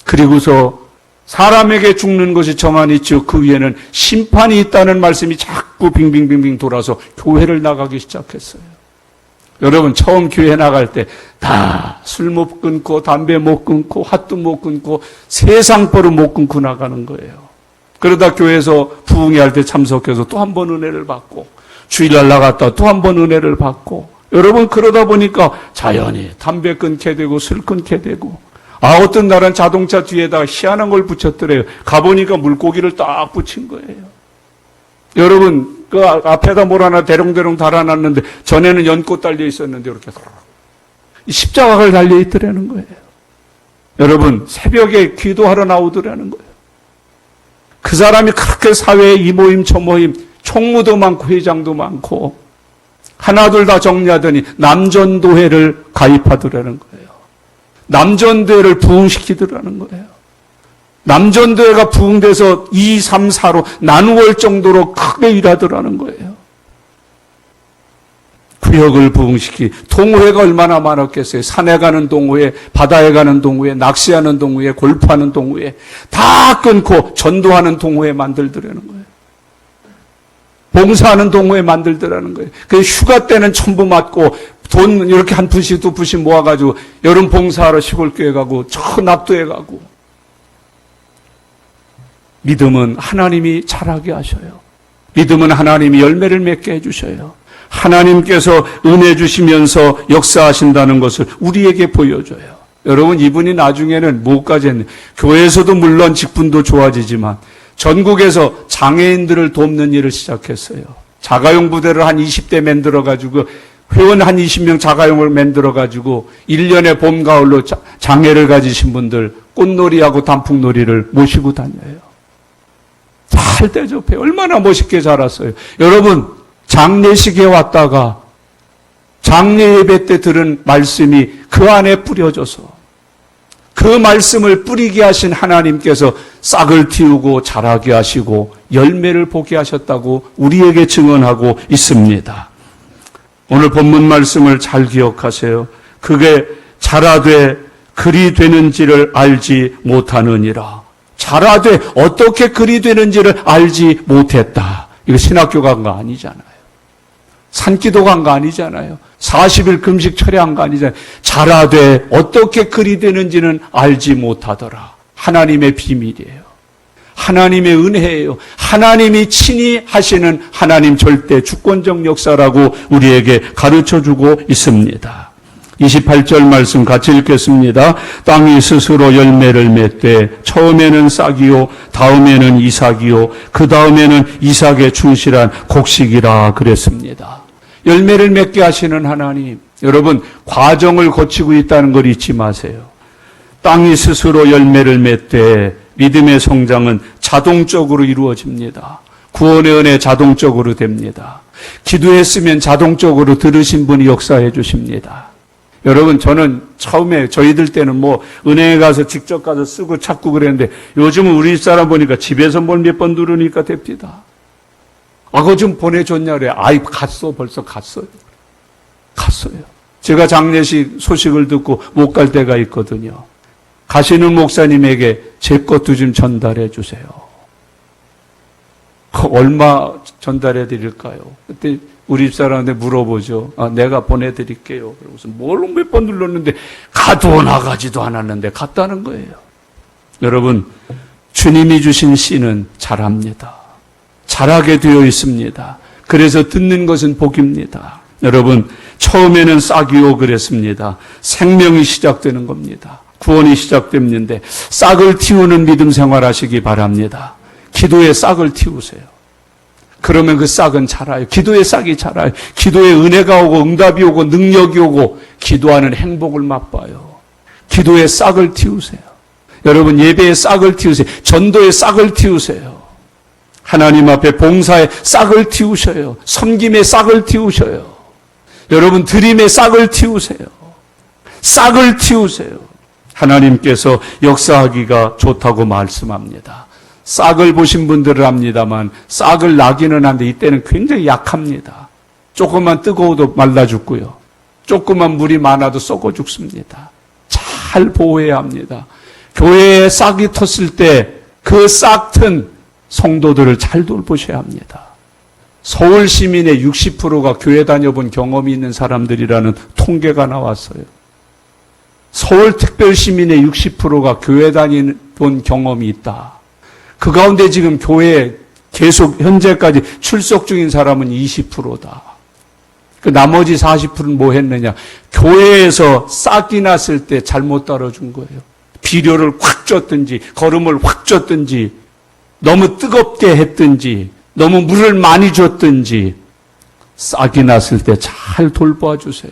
그리고서 사람에게 죽는 것이 정한이 있죠. 그 위에는 심판이 있다는 말씀이 자꾸 빙빙빙빙 돌아서 교회를 나가기 시작했어요. 여러분, 처음 교회 나갈 때 다 술 못 끊고 담배 못 끊고 핫도 못 끊고 세상 버릇 못 끊고 나가는 거예요. 그러다 교회에서 부흥회 할 때 참석해서 또 한 번 은혜를 받고, 주일날 나갔다 또 한 번 은혜를 받고, 여러분 그러다 보니까 자연히 담배 끊게 되고 술 끊게 되고, 어떤 날은 자동차 뒤에다가 희한한 걸 붙였더래요. 가보니까 물고기를 딱 붙인 거예요. 여러분 그 앞에다 뭘 하나 대롱대롱 달아놨는데 전에는 연꽃 달려 있었는데 이렇게 십자가가 달려 있더라는 거예요. 여러분 새벽에 기도하러 나오더라는 거예요. 그 사람이 그렇게 사회에 이 모임 저 모임 총무도 많고 회장도 많고 하나둘 다 정리하더니 남전도회를 가입하더라는 거예요. 남전도회를 부흥시키더라는 거예요. 남전도회가 부흥돼서 2, 3, 4로 나누어올 정도로 크게 일하더라는 거예요. 구역을 부흥시키, 동호회가 얼마나 많았겠어요. 산에 가는 동호회, 바다에 가는 동호회, 낚시하는 동호회, 골프하는 동호회 다 끊고 전도하는 동호회 만들더라는 거예요. 봉사하는 동호회 만들더라는 거예요. 그 휴가 때는 천부 맞고 돈 이렇게 한 푼씩 두 푼씩 모아가지고 여름 봉사하러 시골교회 가고 저 낙도에 가고. 믿음은 하나님이 자라게 하셔요. 믿음은 하나님이 열매를 맺게 해주셔요. 하나님께서 은혜 주시면서 역사하신다는 것을 우리에게 보여줘요. 여러분 이분이 나중에는 뭐까지 했냐. 교회에서도 물론 직분도 좋아지지만 전국에서 장애인들을 돕는 일을 시작했어요. 자가용 부대를 한 20대 만들어가지고 회원 한 20명 자가용을 만들어가지고 1년에 봄, 가을로 장애를 가지신 분들 꽃놀이하고 단풍놀이를 모시고 다녀요. 잘 대접해요. 얼마나 멋있게 자랐어요. 여러분 장례식에 왔다가 장례 예배 때 들은 말씀이 그 안에 뿌려져서 그 말씀을 뿌리게 하신 하나님께서 싹을 틔우고 자라게 하시고 열매를 보게 하셨다고 우리에게 증언하고 있습니다. 오늘 본문 말씀을 잘 기억하세요. 그게 자라되 그리 되는지를 알지 못하느니라. 자라되 어떻게 그리 되는지를 알지 못했다. 이거 신학교 간 거 아니잖아요. 산기도 간 거 아니잖아요. 40일 금식 철회한 거 아니잖아요. 자라되 어떻게 그리 되는지는 알지 못하더라. 하나님의 비밀이에요. 하나님의 은혜예요. 하나님이 친히 하시는 하나님 절대 주권적 역사라고 우리에게 가르쳐주고 있습니다. 28절 말씀 같이 읽겠습니다. 땅이 스스로 열매를 맺되 처음에는 싹이요 다음에는 이삭이요 그 다음에는 이삭에 충실한 곡식이라 그랬습니다. 열매를 맺게 하시는 하나님, 여러분 과정을 거치고 있다는 걸 잊지 마세요. 땅이 스스로 열매를 맺되 믿음의 성장은 자동적으로 이루어집니다. 구원의 은혜 자동적으로 됩니다. 기도했으면 자동적으로 들으신 분이 역사해 주십니다. 여러분 저는 처음에 저희들 때는 뭐 은행에 가서 직접 가서 쓰고 찾고 그랬는데 요즘은 우리 사람 보니까 집에서 뭘 몇 번 누르니까 됩니다. 그거 좀 보내줬냐 그래. 갔어. 벌써 갔어요. 제가 장례식 소식을 듣고 못 갈 때가 있거든요. 가시는 목사님에게 제 것도 좀 전달해 주세요. 얼마 전달해 드릴까요? 그때 우리 집사람한테 물어보죠. 내가 보내드릴게요. 그러고서 뭘 몇 번 눌렀는데 가도 나가지도 않았는데 갔다는 거예요. 여러분 주님이 주신 씨는 자랍니다. 자라게 되어 있습니다. 그래서 듣는 것은 복입니다. 여러분 처음에는 싹이요 그랬습니다. 생명이 시작되는 겁니다. 구원이 시작됐는데 싹을 틔우는 믿음 생활하시기 바랍니다. 기도에 싹을 틔우세요. 그러면 그 싹은 자라요. 기도의 싹이 자라요. 기도에 은혜가 오고 응답이 오고 능력이 오고 기도하는 행복을 맛봐요. 기도의 싹을 틔우세요. 여러분 예배의 싹을 틔우세요. 전도의 싹을 틔우세요. 하나님 앞에 봉사의 싹을 틔우셔요. 섬김의 싹을 틔우셔요. 여러분 드림의 싹을 틔우세요. 싹을 틔우세요. 하나님께서 역사하기가 좋다고 말씀합니다. 싹을 보신 분들은 압니다만 싹을 나기는 한데 이때는 굉장히 약합니다. 조금만 뜨거워도 말라 죽고요. 조금만 물이 많아도 썩어 죽습니다. 잘 보호해야 합니다. 교회에 싹이 텄을 때 그 싹 튼 성도들을 잘 돌보셔야 합니다. 서울 시민의 60%가 교회 다녀본 경험이 있는 사람들이라는 통계가 나왔어요. 서울 특별 시민의 60%가 교회 다녀본 경험이 있다. 그 가운데 지금 교회에 계속 현재까지 출석 중인 사람은 20%다. 그 나머지 40%는 뭐 했느냐? 교회에서 싹이 났을 때 잘못 따라준 거예요. 비료를 확 줬든지 걸음을 확 줬든지 너무 뜨겁게 했든지 너무 물을 많이 줬든지 싹이 났을 때 잘 돌보아 주세요.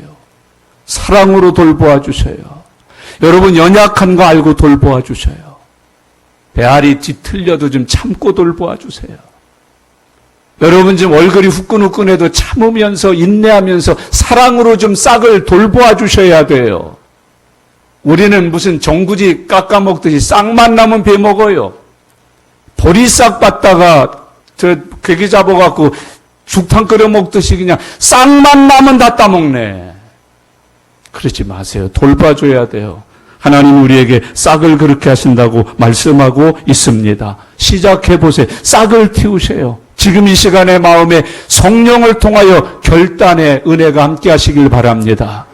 사랑으로 돌보아 주세요. 여러분 연약한 거 알고 돌보아 주세요. 배알이 뒤틀려도 좀 참고 돌보아 주세요. 여러분 지금 얼굴이 후끈후끈해도 참으면서 인내하면서 사랑으로 좀 싹을 돌보아 주셔야 돼요. 우리는 무슨 정구지 깎아먹듯이 싹만 나면 배 먹어요. 보리싹 받다가 괴기 잡아갖고 죽탕 끓여 먹듯이 그냥 싹만 나면 다 따먹네. 그러지 마세요. 돌봐줘야 돼요. 하나님 우리에게 싹을 그렇게 하신다고 말씀하고 있습니다. 시작해보세요. 싹을 틔우세요. 지금 이 시간에 마음에 성령을 통하여 결단의 은혜가 함께 하시길 바랍니다.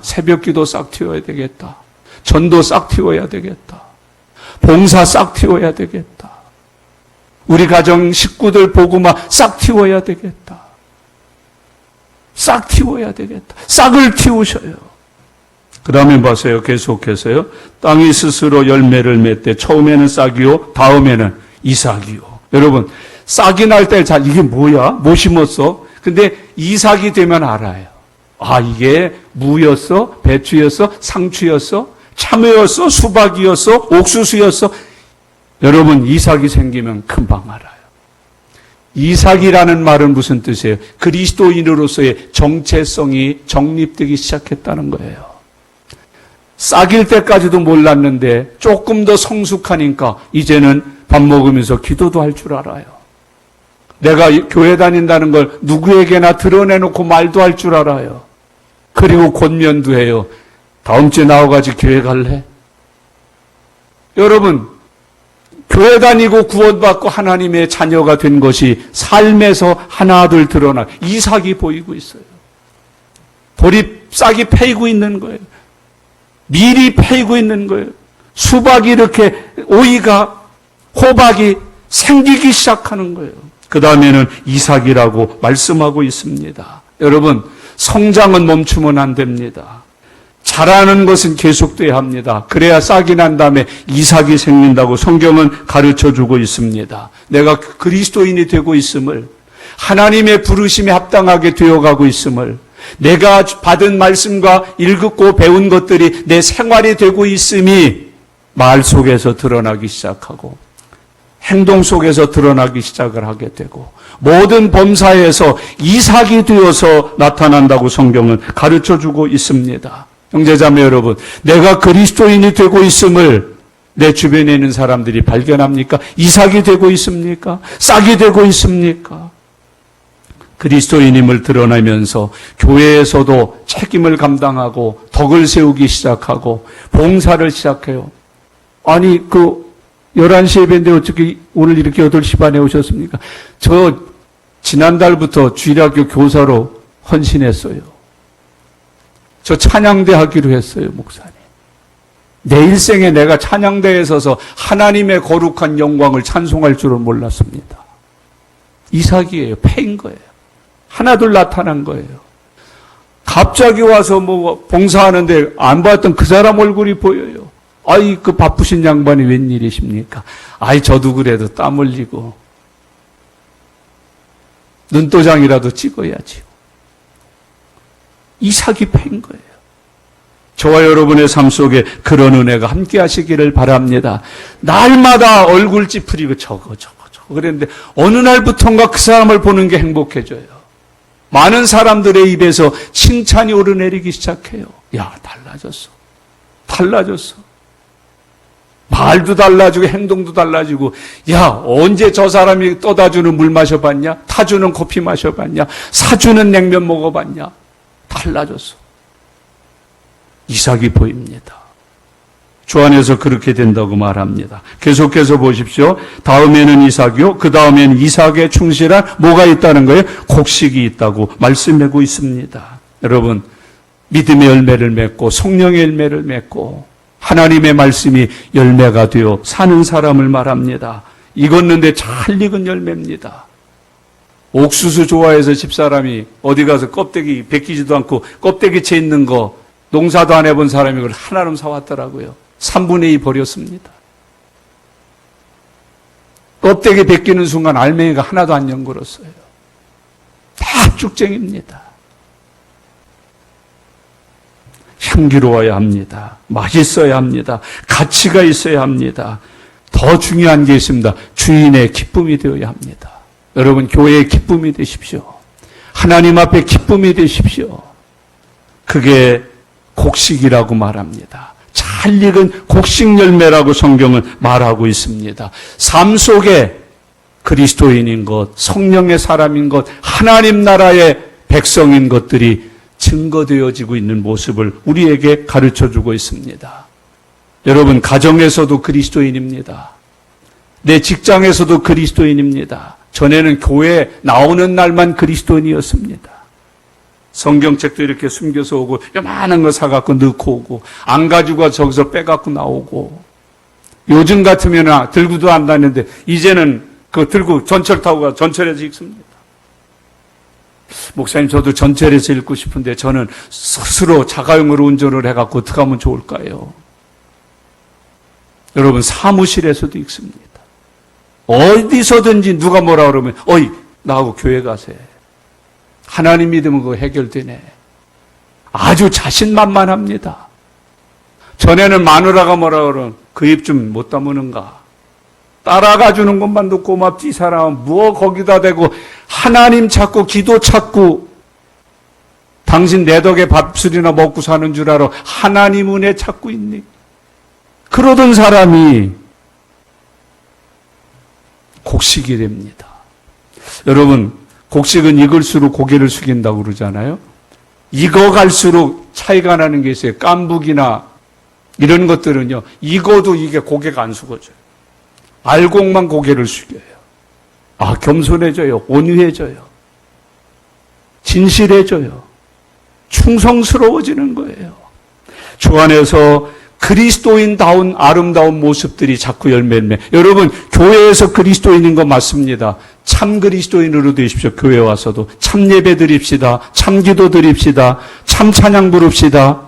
새벽기도 싹 틔워야 되겠다. 전도 싹 틔워야 되겠다. 봉사 싹 틔워야 되겠다. 우리 가정 식구들 복음화 싹 틔워야 되겠다. 싹 틔워야 되겠다. 싹을 틔우셔요. 그 다음에 보세요. 계속해서요. 땅이 스스로 열매를 맺되 처음에는 싹이요 다음에는 이삭이요. 여러분 싹이 날 때 이게 뭐야? 뭐 심었어? 근데 이삭이 되면 알아요. 이게 무였어? 배추였어? 상추였어? 참외였어? 수박이었어? 옥수수였어? 여러분 이삭이 생기면 금방 알아요. 이삭이라는 말은 무슨 뜻이에요? 그리스도인으로서의 정체성이 정립되기 시작했다는 거예요. 싹일 때까지도 몰랐는데 조금 더 성숙하니까 이제는 밥 먹으면서 기도도 할 줄 알아요. 내가 교회 다닌다는 걸 누구에게나 드러내놓고 말도 할 줄 알아요. 그리고 권면도 해요. 다음 주에 나와가지고 교회 갈래? 여러분 교회 다니고 구원받고 하나님의 자녀가 된 것이 삶에서 하나둘 드러나 이삭이 보이고 있어요. 싹이 패이고 있는 거예요. 밀이 패이고 있는 거예요. 수박이 이렇게 오이가 호박이 생기기 시작하는 거예요. 그 다음에는 이삭이라고 말씀하고 있습니다. 여러분 성장은 멈추면 안 됩니다. 자라는 것은 계속돼야 합니다. 그래야 싹이 난 다음에 이삭이 생긴다고 성경은 가르쳐주고 있습니다. 내가 그리스도인이 되고 있음을, 하나님의 부르심에 합당하게 되어가고 있음을, 내가 받은 말씀과 읽고 배운 것들이 내 생활이 되고 있음이 말 속에서 드러나기 시작하고 행동 속에서 드러나기 시작을 하게 되고 모든 범사에서 이삭이 되어서 나타난다고 성경은 가르쳐주고 있습니다. 형제자매 여러분, 내가 그리스도인이 되고 있음을 내 주변에 있는 사람들이 발견합니까? 이삭이 되고 있습니까? 싹이 되고 있습니까? 그리스도인임을 드러내면서 교회에서도 책임을 감당하고 덕을 세우기 시작하고 봉사를 시작해요. 11시 예배인데 어떻게 오늘 이렇게 8시 반에 오셨습니까? 저 지난달부터 주일학교 교사로 헌신했어요. 저 찬양대 하기로 했어요, 목사님. 내 일생에 내가 찬양대에 서서 하나님의 거룩한 영광을 찬송할 줄은 몰랐습니다. 이삭이에요. 패인 거예요. 하나둘 나타난 거예요. 갑자기 와서 봉사하는데 안 봤던 그 사람 얼굴이 보여요. 그 바쁘신 양반이 웬일이십니까? 저도 그래도 땀 흘리고 눈도장이라도 찍어야지. 이삭이 패인 거예요. 저와 여러분의 삶 속에 그런 은혜가 함께 하시기를 바랍니다. 날마다 얼굴 찌푸리고 저거 그랬는데 어느 날부턴가 그 사람을 보는 게 행복해져요. 많은 사람들의 입에서 칭찬이 오르내리기 시작해요. 야, 달라졌어. 말도 달라지고 행동도 달라지고, 야, 언제 저 사람이 떠다 주는 물 마셔봤냐? 타주는 커피 마셔봤냐? 사주는 냉면 먹어봤냐? 달라졌어. 이삭이 보입니다. 주 안에서 그렇게 된다고 말합니다. 계속해서 보십시오. 다음에는 이삭이요. 그 다음에는 이삭에 충실한 뭐가 있다는 거예요? 곡식이 있다고 말씀하고 있습니다. 여러분, 믿음의 열매를 맺고 성령의 열매를 맺고 하나님의 말씀이 열매가 되어 사는 사람을 말합니다. 익었는데 잘 익은 열매입니다. 옥수수 좋아해서 집사람이 어디 가서 껍데기 벗기지도 않고 껍데기 채 있는 거 농사도 안 해본 사람이 그걸 하나름 사왔더라고요. 3분의 2 버렸습니다. 껍데기 벗기는 순간 알맹이가 하나도 안 연결었어요. 다 쭉쟁입니다. 향기로워야 합니다. 맛있어야 합니다. 가치가 있어야 합니다. 더 중요한 게 있습니다. 주인의 기쁨이 되어야 합니다. 여러분, 교회의 기쁨이 되십시오. 하나님 앞에 기쁨이 되십시오. 그게 곡식이라고 말합니다. 잘 익은 곡식 열매라고 성경은 말하고 있습니다. 삶 속에 그리스도인인 것, 성령의 사람인 것, 하나님 나라의 백성인 것들이 증거되어지고 있는 모습을 우리에게 가르쳐주고 있습니다. 여러분, 가정에서도 그리스도인입니다. 내 직장에서도 그리스도인입니다. 전에는 교회에 나오는 날만 그리스도인이었습니다. 성경책도 이렇게 숨겨서 오고 요만한 거 사갖고 넣고 오고 안 가지고 저기서 빼갖고 나오고 요즘 같으면 들고도 안 다니는데 이제는 그거 들고 전철 타고 가 전철에서 읽습니다. 목사님, 저도 전철에서 읽고 싶은데 저는 스스로 자가용으로 운전을 해갖고 어떻게 하면 좋을까요? 여러분, 사무실에서도 읽습니다. 어디서든지 누가 뭐라 그러면 어이, 나하고 교회 가세. 하나님 믿으면 그거 해결되네. 아주 자신만만합니다. 전에는 마누라가 뭐라 그러면 그 입 좀 못 다무는가. 따라가 주는 것만도 고맙지, 이 사람은 뭐 거기다 대고 하나님 찾고 기도 찾고 당신 내 덕에 밥술이나 먹고 사는 줄 알아. 하나님 은혜 찾고 있니? 그러던 사람이 곡식이 됩니다. 여러분, 곡식은 익을수록 고개를 숙인다고 그러잖아요. 익어갈수록 차이가 나는 게 있어요. 깐북이나 이런 것들은요, 익어도 이게 고개가 안 숙어져요. 알곡만 고개를 숙여요. 겸손해져요. 온유해져요. 진실해져요. 충성스러워지는 거예요. 주 안에서 그리스도인다운 아름다운 모습들이 자꾸 열매맺네. 여러분, 교회에서 그리스도인인 거 맞습니다. 참 그리스도인으로 되십시오. 교회 와서도 참 예배 드립시다. 참 기도 드립시다. 참 찬양 부릅시다.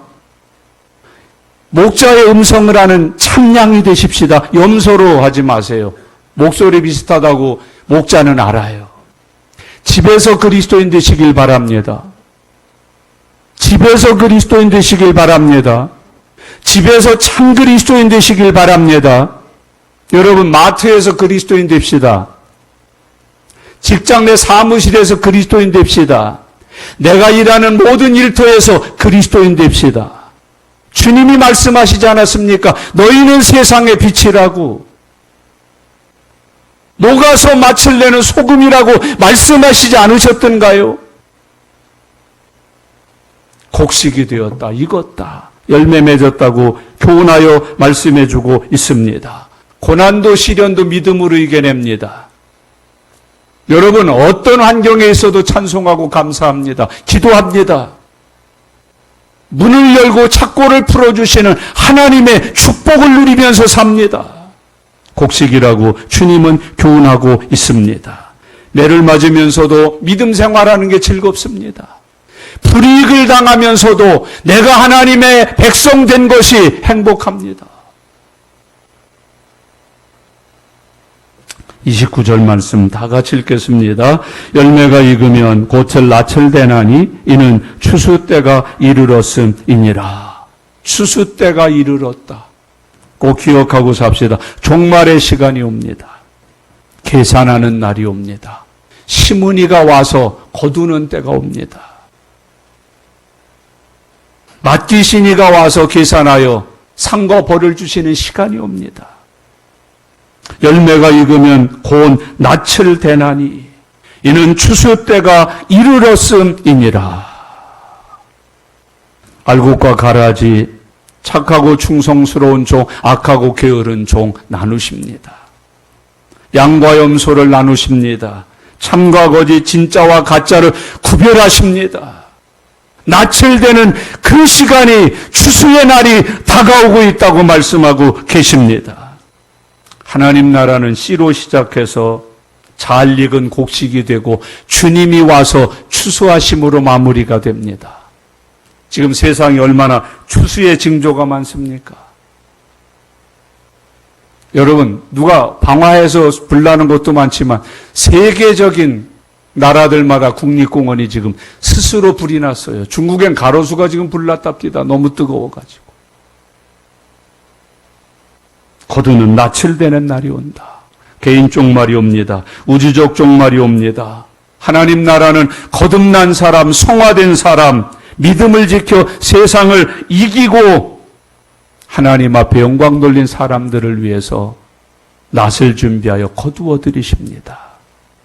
목자의 음성을 아는 참양이 되십시다. 염소로 하지 마세요. 목소리 비슷하다고 목자는 알아요. 집에서 그리스도인 되시길 바랍니다. 집에서 그리스도인 되시길 바랍니다. 집에서 참 그리스도인 되시길 바랍니다. 여러분, 마트에서 그리스도인 됩시다. 직장 내 사무실에서 그리스도인 됩시다. 내가 일하는 모든 일터에서 그리스도인 됩시다. 주님이 말씀하시지 않았습니까? 너희는 세상의 빛이라고, 녹아서 맛을 내는 소금이라고 말씀하시지 않으셨던가요? 곡식이 되었다, 익었다, 열매 맺었다고 교훈하여 말씀해주고 있습니다. 고난도 시련도 믿음으로 이겨냅니다. 여러분, 어떤 환경에 있어도 찬송하고 감사합니다. 기도합니다. 문을 열고 착고를 풀어주시는 하나님의 축복을 누리면서 삽니다. 곡식이라고 주님은 교훈하고 있습니다. 매를 맞으면서도 믿음 생활하는 게 즐겁습니다. 불이익을 당하면서도 내가 하나님의 백성 된 것이 행복합니다. 29절 말씀 다 같이 읽겠습니다. 열매가 익으면 곧을 낯을 대나니 이는 추수 때가 이르렀음이니라. 추수 때가 이르렀다. 꼭 기억하고 삽시다. 종말의 시간이 옵니다. 계산하는 날이 옵니다. 시므니가 와서 거두는 때가 옵니다. 맡기시니가 와서 계산하여 상과 벌을 주시는 시간이 옵니다. 열매가 익으면 곧 낯을 대나니 이는 추수 때가 이르렀음이니라. 알곡과 가라지, 착하고 충성스러운 종, 악하고 게으른 종 나누십니다. 양과 염소를 나누십니다. 참과 거짓, 진짜와 가짜를 구별하십니다. 낯을 대는 그 시간이 추수의 날이 다가오고 있다고 말씀하고 계십니다. 하나님 나라는 씨로 시작해서 잘 익은 곡식이 되고 주님이 와서 추수하심으로 마무리가 됩니다. 지금 세상이 얼마나 추수의 징조가 많습니까? 여러분, 누가 방화해서 불나는 것도 많지만 세계적인 나라들마다 국립공원이 지금 스스로 불이 났어요. 중국엔 가로수가 지금 불났답니다. 너무 뜨거워가지고. 거두는 낯을되는 날이 온다. 개인 종말이 옵니다. 우주적 종말이 옵니다. 하나님 나라는 거듭난 사람, 성화된 사람, 믿음을 지켜 세상을 이기고 하나님 앞에 영광 돌린 사람들을 위해서 낫을 준비하여 거두어 들이십니다.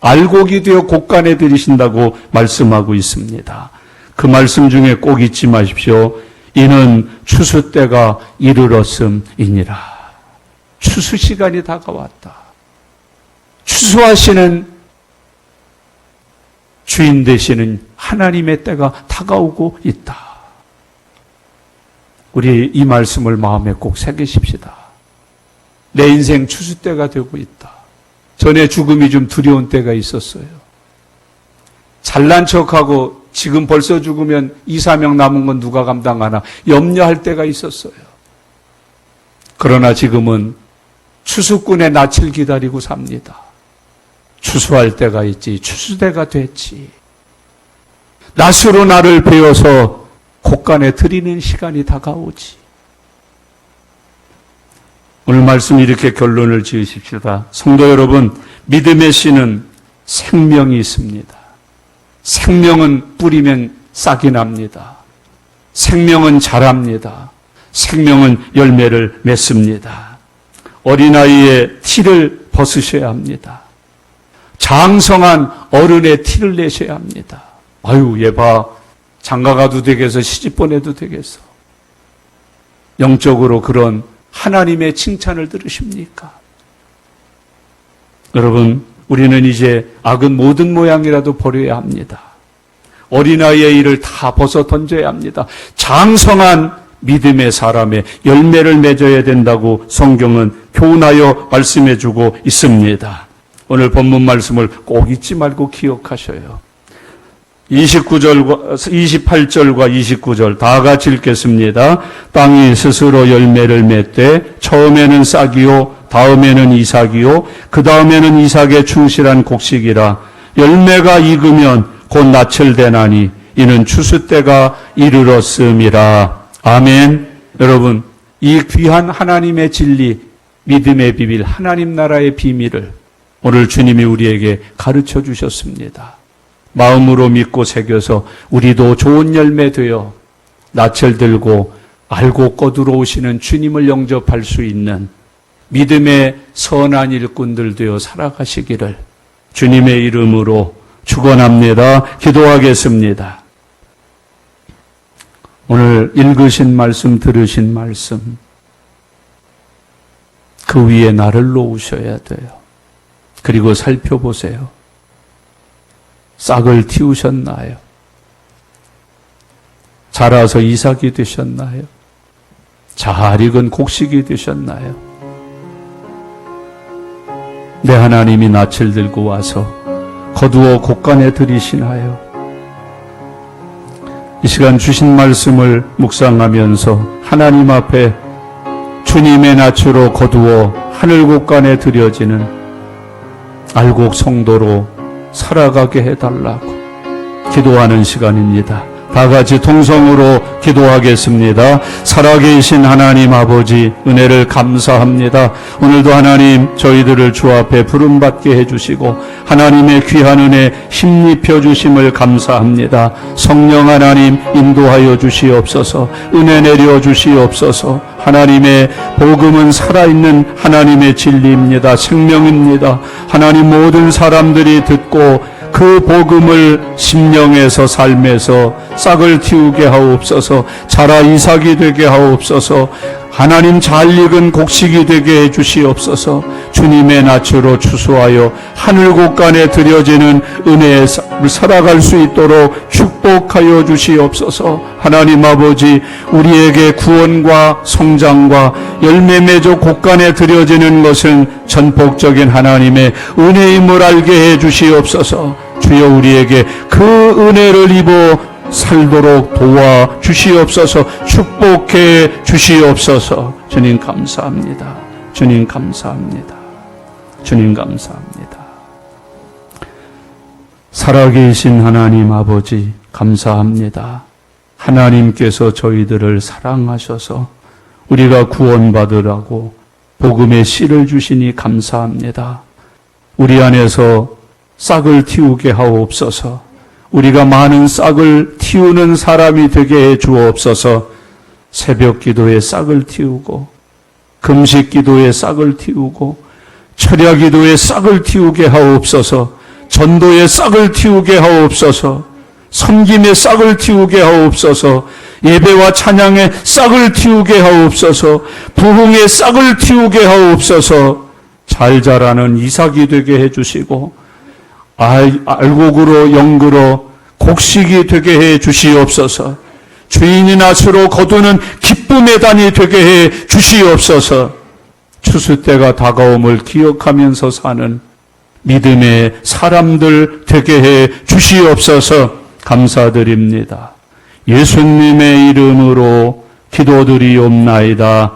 알곡이 되어 곡간에 들이신다고 말씀하고 있습니다. 그 말씀 중에 꼭 잊지 마십시오. 이는 추수 때가 이르렀음이니라. 추수 시간이 다가왔다. 추수하시는 주인 되시는 하나님의 때가 다가오고 있다. 우리 이 말씀을 마음에 꼭 새기십시다. 내 인생 추수 때가 되고 있다. 전에 죽음이 좀 두려운 때가 있었어요. 잘난 척하고 지금 벌써 죽으면 2, 4명 남은 건 누가 감당하나 염려할 때가 있었어요. 그러나 지금은 추수꾼의 낯을 기다리고 삽니다. 추수할 때가 있지, 추수대가 됐지. 낫으로 나를 베어서 곡간에 들이는 시간이 다가오지. 오늘 말씀 이렇게 결론을 지으십시다. 성도 여러분, 믿음의 씨는 생명이 있습니다. 생명은 뿌리면 싹이 납니다. 생명은 자랍니다. 생명은 열매를 맺습니다. 어린아이의 티를 벗으셔야 합니다. 장성한 어른의 티를 내셔야 합니다. 아유, 얘 봐. 장가가도 되겠어. 시집 보내도 되겠어. 영적으로 그런 하나님의 칭찬을 들으십니까? 여러분, 우리는 이제 악은 모든 모양이라도 버려야 합니다. 어린아이의 일을 다 벗어 던져야 합니다. 장성한 믿음의 사람의 열매를 맺어야 된다고 성경은 교훈하여 말씀해주고 있습니다. 오늘 본문 말씀을 꼭 잊지 말고 기억하셔요. 28절과 29절 다 같이 읽겠습니다. 땅이 스스로 열매를 맺되 처음에는 싹이요 다음에는 이삭이요 그 다음에는 이삭의 충실한 곡식이라. 열매가 익으면 곧 낯을 대나니 이는 추수 때가 이르렀음이라. 아멘. 여러분, 이 귀한 하나님의 진리, 믿음의 비밀, 하나님 나라의 비밀을 오늘 주님이 우리에게 가르쳐 주셨습니다. 마음으로 믿고 새겨서 우리도 좋은 열매 되어 낯을 들고 알고 거두러 오시는 주님을 영접할 수 있는 믿음의 선한 일꾼들 되어 살아가시기를 주님의 이름으로 축원합니다. 기도하겠습니다. 오늘 읽으신 말씀, 들으신 말씀, 그 위에 나를 놓으셔야 돼요. 그리고 살펴보세요. 싹을 틔우셨나요? 자라서 이삭이 되셨나요? 잘 익은 곡식이 되셨나요? 내 하나님이 낯을 들고 와서 거두어 곡간에 들이시나요? 이 시간 주신 말씀을 묵상하면서 하나님 앞에 주님의 낯으로 거두어 하늘 곡간에 들여지는 알곡 성도로 살아가게 해달라고 기도하는 시간입니다. 다 같이 통성으로 기도하겠습니다. 살아계신 하나님 아버지, 은혜를 감사합니다. 오늘도 하나님 저희들을 주 앞에 부름받게 해주시고 하나님의 귀한 은혜 힘입혀 주심을 감사합니다. 성령 하나님 인도하여 주시옵소서. 은혜 내려 주시옵소서. 하나님의 복음은 살아있는 하나님의 진리입니다. 생명입니다. 하나님 모든 사람들이 듣고 그 복음을 심령에서 삶에서 싹을 틔우게 하옵소서. 자라 이삭이 되게 하옵소서. 하나님 잘 익은 곡식이 되게 해주시옵소서. 주님의 낯으로 추수하여 하늘 곳간에 들여지는 은혜의 삶을 살아갈 수 있도록 축복 축복하여 주시옵소서. 하나님 아버지, 우리에게 구원과 성장과 열매 맺어 곳간에 드려지는 것은 전폭적인 하나님의 은혜임을 알게 해 주시옵소서. 주여, 우리에게 그 은혜를 입어 살도록 도와 주시옵소서. 축복해 주시옵소서. 주님 감사합니다. 주님 감사합니다. 주님 감사합니다. 살아계신 하나님 아버지 감사합니다. 하나님께서 저희들을 사랑하셔서 우리가 구원받으라고 복음의 씨를 주시니 감사합니다. 우리 안에서 싹을 틔우게 하옵소서. 우리가 많은 싹을 틔우는 사람이 되게 해 주옵소서. 새벽 기도에 싹을 틔우고, 금식 기도에 싹을 틔우고, 철야 기도에 싹을 틔우게 하옵소서. 전도에 싹을 틔우게 하옵소서. 섬김에 싹을 틔우게 하옵소서. 예배와 찬양에 싹을 틔우게 하옵소서. 부흥에 싹을 틔우게 하옵소서. 잘 자라는 이삭이 되게 해주시고, 알곡으로 영그러 곡식이 되게 해 주시옵소서. 주인이 낫으로 거두는 기쁨의 단이 되게 해 주시옵소서. 추수 때가 다가옴을 기억하면서 사는 믿음의 사람들 되게 해 주시옵소서. 감사드립니다. 예수님의 이름으로 기도드리옵나이다.